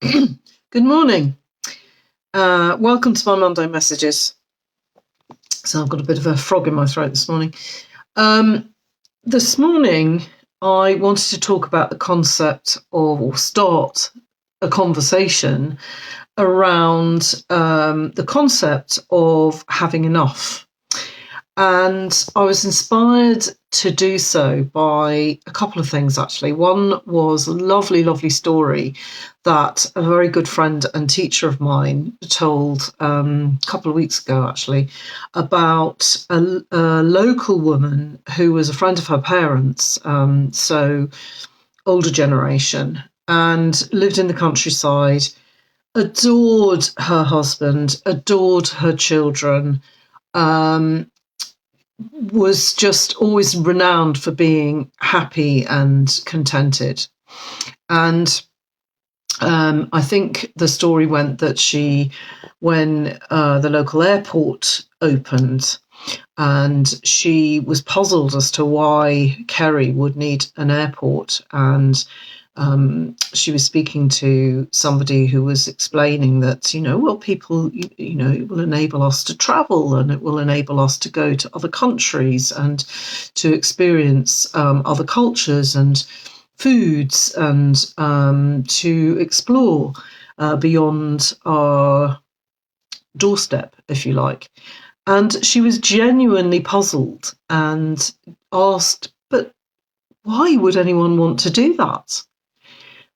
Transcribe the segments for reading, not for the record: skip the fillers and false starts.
Good morning. Welcome to my Monday messages. So I've got a bit of a frog in my throat this morning. This morning, I wanted to talk about the concept of, or start a conversation around the concept of having enough. And I was inspired to do so by a couple of things, actually. One was a lovely, lovely story that a very good friend and teacher of mine told a couple of weeks ago, actually, about a local woman who was a friend of her parents, so older generation, and lived in the countryside, adored her husband, adored her children, was just always renowned for being happy and contented. And I think the story went that when the local airport opened, and she was puzzled as to why Kerry would need an airport. And she was speaking to somebody who was explaining that, people, it will enable us to travel, and it will enable us to go to other countries and to experience other cultures and foods, and to explore beyond our doorstep, if you like. And she was genuinely puzzled and asked, but why would anyone want to do that?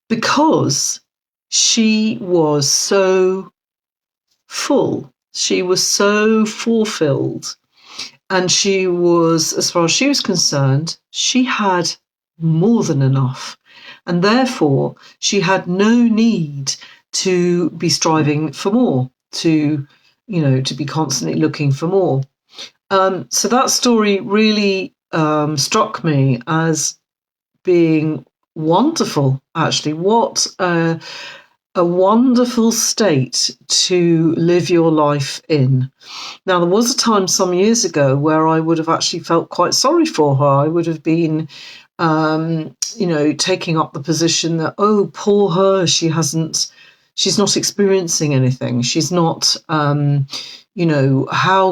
Because she was so full, she was so fulfilled, and she was, as far as she was concerned, she had more than enough. And therefore, she had no need to be striving for more, to be constantly looking for more. So that story really struck me as being wonderful, actually. What a wonderful state to live your life in. Now, there was a time some years ago where I would have actually felt quite sorry for her. I would have been, taking up the position that, oh, poor her, she's not experiencing anything. She's not, how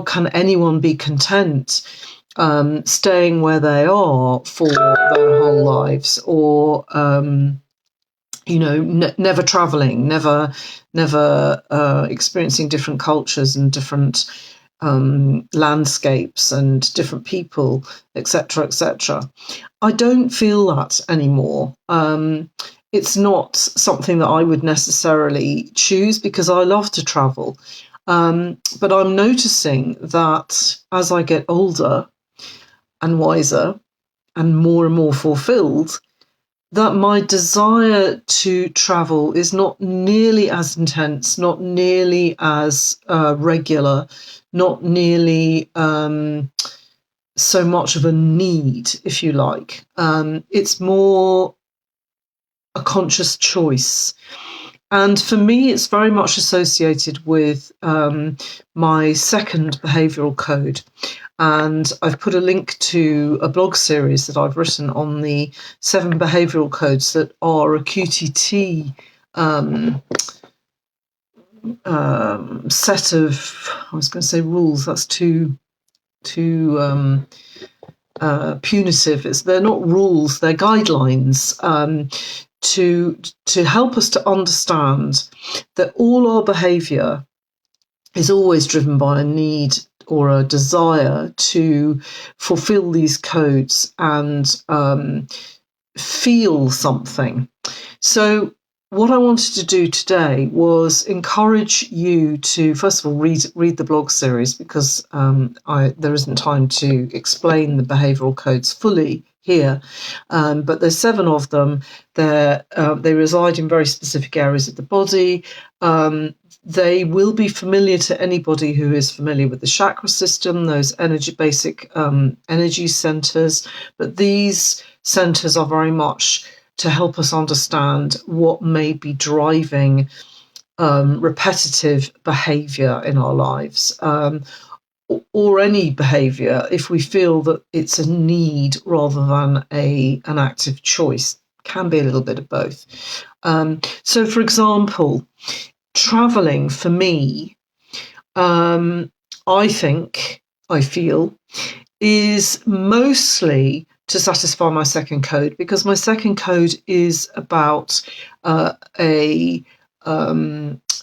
can anyone be content staying where they are for their whole lives, or never traveling, never experiencing different cultures and different landscapes and different people, etc., etc. I don't feel that anymore. It's not something that I would necessarily choose, because I love to travel. But I'm noticing that as I get older and wiser and more fulfilled, that my desire to travel is not nearly as intense, not nearly as regular, not nearly so much of a need, if you like. It's more a conscious choice. And for me, it's very much associated with my second behavioural code. And I've put a link to a blog series that I've written on the 7 behavioural codes that are a QTT set of, I was going to say rules, that's too punitive. They're not rules, they're guidelines to help us to understand that all our behaviour is always driven by a need or a desire to fulfill these codes and feel something. So what I wanted to do today was encourage you to, first of all, read the blog series, because there isn't time to explain the behavioural codes fully here, but there's 7 of them. They reside in very specific areas of the body. They will be familiar to anybody who is familiar with the chakra system, those basic energy centers. But these centers are very much to help us understand what may be driving repetitive behavior in our lives, or any behavior, if we feel that it's a need rather than an active choice. can be a little bit of both. So, for example, traveling for me, I feel, is mostly to satisfy my second code, because my second code is about a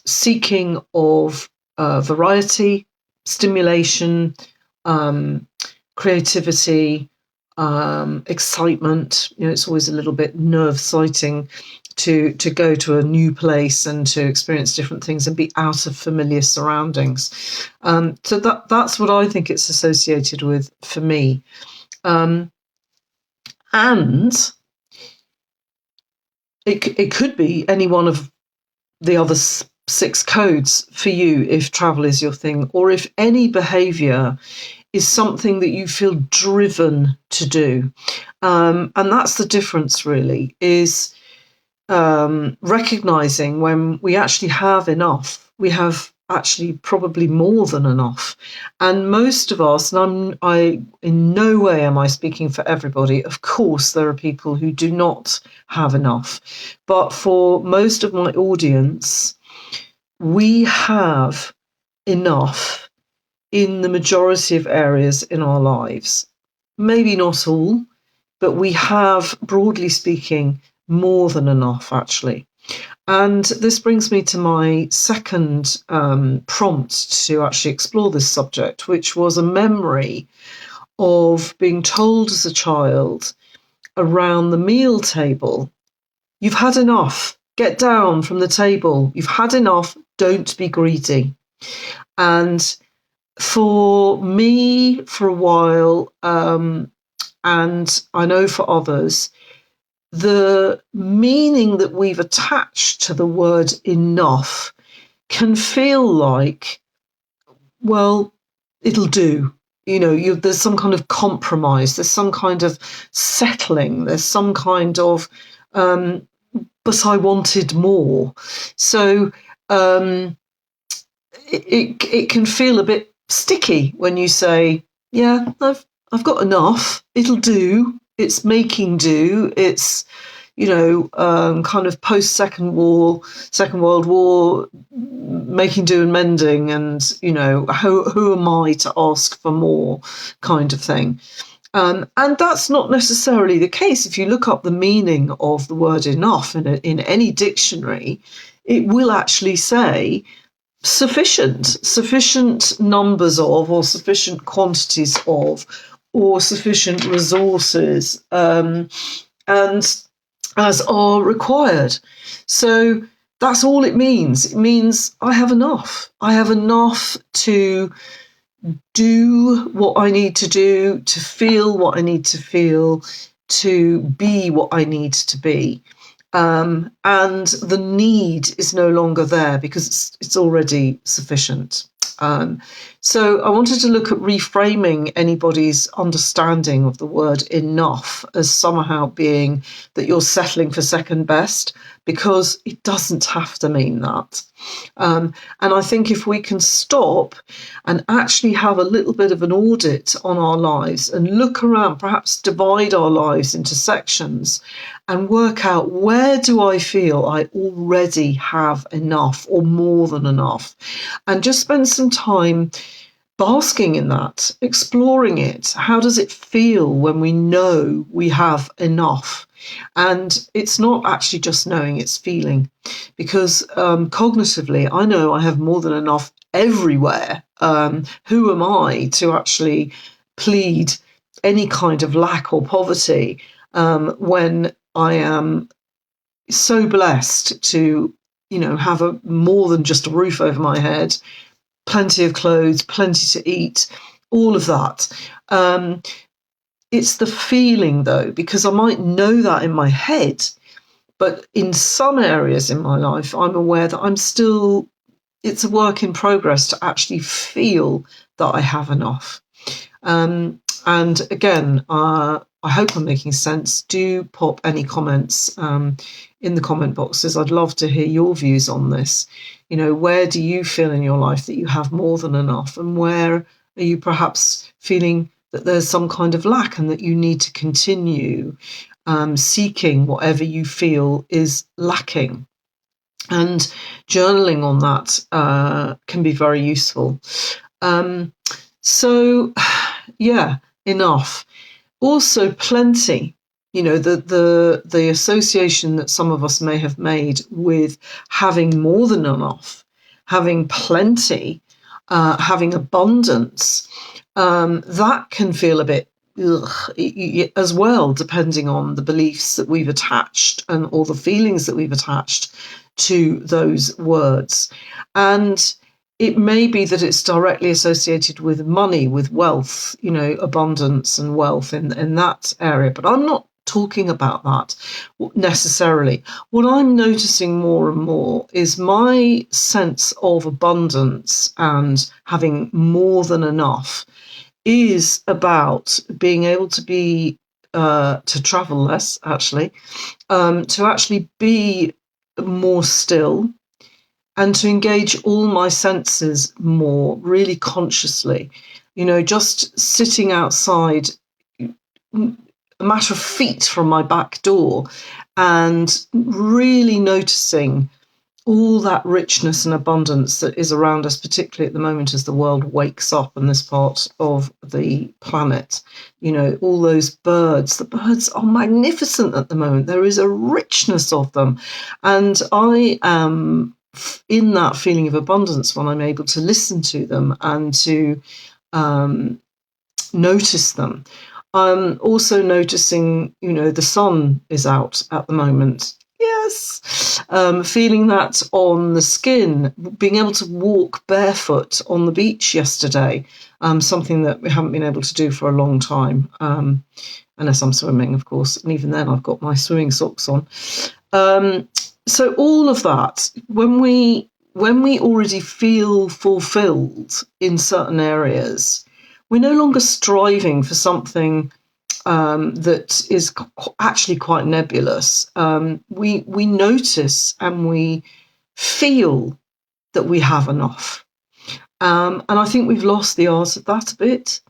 seeking of variety, stimulation, creativity, excitement. It's always a little bit nerve-sighting to go to a new place and to experience different things and be out of familiar surroundings. So that's what I think it's associated with for me. And it could be any one of the other 6 codes for you if travel is your thing, or if any behaviour is something that you feel driven to do. And that's the difference, really, is recognising when we actually have enough. We have actually probably more than enough. And most of us, and I in no way am I speaking for everybody. Of course, there are people who do not have enough. But for most of my audience, we have enough in the majority of areas in our lives. Maybe not all, but we have, broadly speaking, more than enough, actually. And this brings me to my second prompt to actually explore this subject, which was a memory of being told as a child around the meal table, "You've had enough. Get down from the table. You've had enough. Don't be greedy." And for me, for a while, and I know for others, the meaning that we've attached to the word enough can feel like, well, it'll do. There's some kind of compromise, there's some kind of settling, there's some kind of, but I wanted more. So it can feel a bit sticky when you say, yeah, I've got enough, it'll do. It's making do. It's, kind of post Second World War, making do and mending, and who am I to ask for more, kind of thing. And that's not necessarily the case. If you look up the meaning of the word enough in any dictionary, it will actually say sufficient numbers of, or sufficient quantities of, or sufficient resources, and as are required. So that's all it means. It means I have enough. I have enough to do what I need to do, to feel what I need to feel, to be what I need to be. And the need is no longer there because it's already sufficient. So I wanted to look at reframing anybody's understanding of the word enough as somehow being that you're settling for second best, because it doesn't have to mean that. And I think if we can stop and actually have a little bit of an audit on our lives and look around, perhaps divide our lives into sections and work out, where do I feel I already have enough or more than enough? And just spend some time basking in that, exploring it. How does it feel when we know we have enough? And it's not actually just knowing, it's feeling. Because cognitively, I know I have more than enough everywhere. Who am I to actually plead any kind of lack or poverty when I am so blessed to, have more than just a roof over my head, plenty of clothes, plenty to eat, all of that. It's the feeling, though, because I might know that in my head, but in some areas in my life, I'm aware that it's a work in progress to actually feel that I have enough. And again, I hope I'm making sense. Do pop any comments in the comment boxes. I'd love to hear your views on this. Where do you feel in your life that you have more than enough? And where are you perhaps feeling that there's some kind of lack and that you need to continue seeking whatever you feel is lacking. And journaling on that can be very useful. So, yeah, enough. Also, plenty. You know, the association that some of us may have made with having more than enough, having plenty, having abundance, that can feel a bit as well, depending on the beliefs that we've attached and all the feelings that we've attached to those words. And it may be that it's directly associated with money, with wealth, you know, abundance and wealth in that area. But I'm not talking about that necessarily. What I'm noticing more and more is my sense of abundance and having more than enough is about being able to be to travel less, actually, to actually be more still, and to engage all my senses more, really consciously. You know, just sitting outside a matter of feet from my back door and really noticing all that richness and abundance that is around us, particularly at the moment as the world wakes up in this part of the planet. You know, all those birds, the birds are magnificent at the moment. There is a richness of them. And I am in that feeling of abundance when I'm able to listen to them and to notice them. I'm also noticing, you know, the sun is out at the moment. Yes. Feeling that on the skin, being able to walk barefoot on the beach yesterday, something that we haven't been able to do for a long time, unless I'm swimming, of course. And even then, I've got my swimming socks on. So all of that, when we already feel fulfilled in certain areas, we're no longer striving for something that is actually quite nebulous. We notice and we feel that we have enough. And I think we've lost the art of that a bit.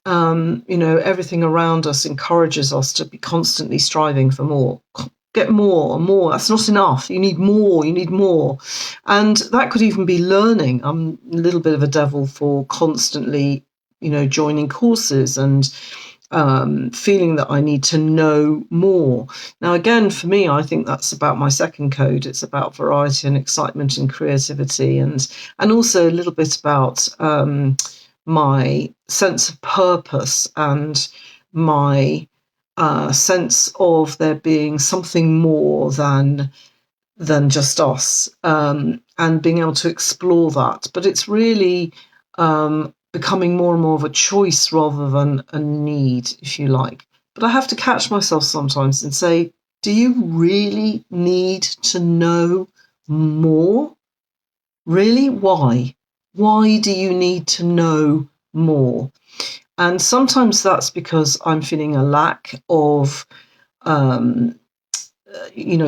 You know, everything around us encourages us to be constantly striving for more. Get more and more. That's not enough. You need more. You need more. And that could even be learning. I'm a little bit of a devil for constantly, you know, joining courses and feeling that I need to know more. Now, again, for me, I think that's about my second code. It's about variety and excitement and creativity, and also a little bit about my sense of purpose and my sense of there being something more than just us, and being able to explore that. But it's really becoming more and more of a choice rather than a need, if you like. But I have to catch myself sometimes and say, do you really need to know more? Really? Why? Why do you need to know more? And sometimes that's because I'm feeling a lack of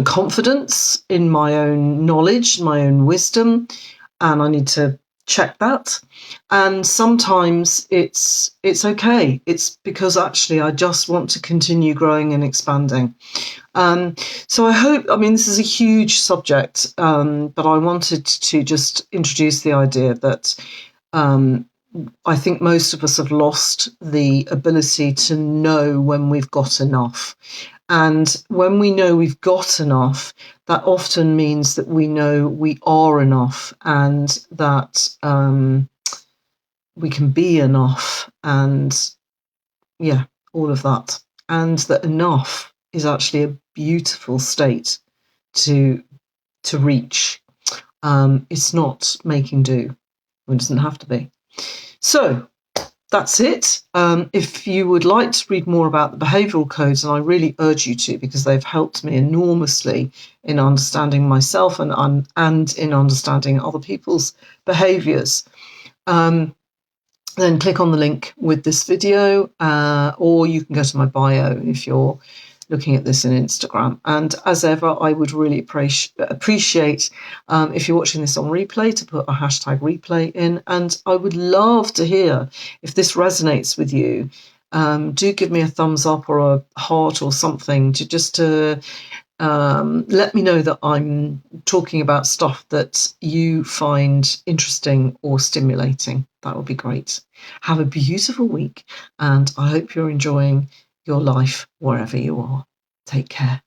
confidence in my own knowledge, my own wisdom, and I need to check that. And sometimes it's okay. It's because actually I just want to continue growing and expanding. So I hope, this is a huge subject, but I wanted to just introduce the idea that I think most of us have lost the ability to know when we've got enough. And when we know we've got enough, that often means that we know we are enough, and that we can be enough, and all of that. And that enough is actually a beautiful state to reach. It's not making do. It doesn't have to be. So that's it. If you would like to read more about the behavioural codes, and I really urge you to, because they've helped me enormously in understanding myself and in understanding other people's behaviours, then click on the link with this video, or you can go to my bio if you're looking at this in Instagram. And as ever, I would really appreciate if you're watching this on replay to put a hashtag replay in. And I would love to hear if this resonates with you. do give me a thumbs up or a heart or something to let me know that I'm talking about stuff that you find interesting or stimulating. That would be great. Have a beautiful week, and I hope you're enjoying your life wherever you are. Take care.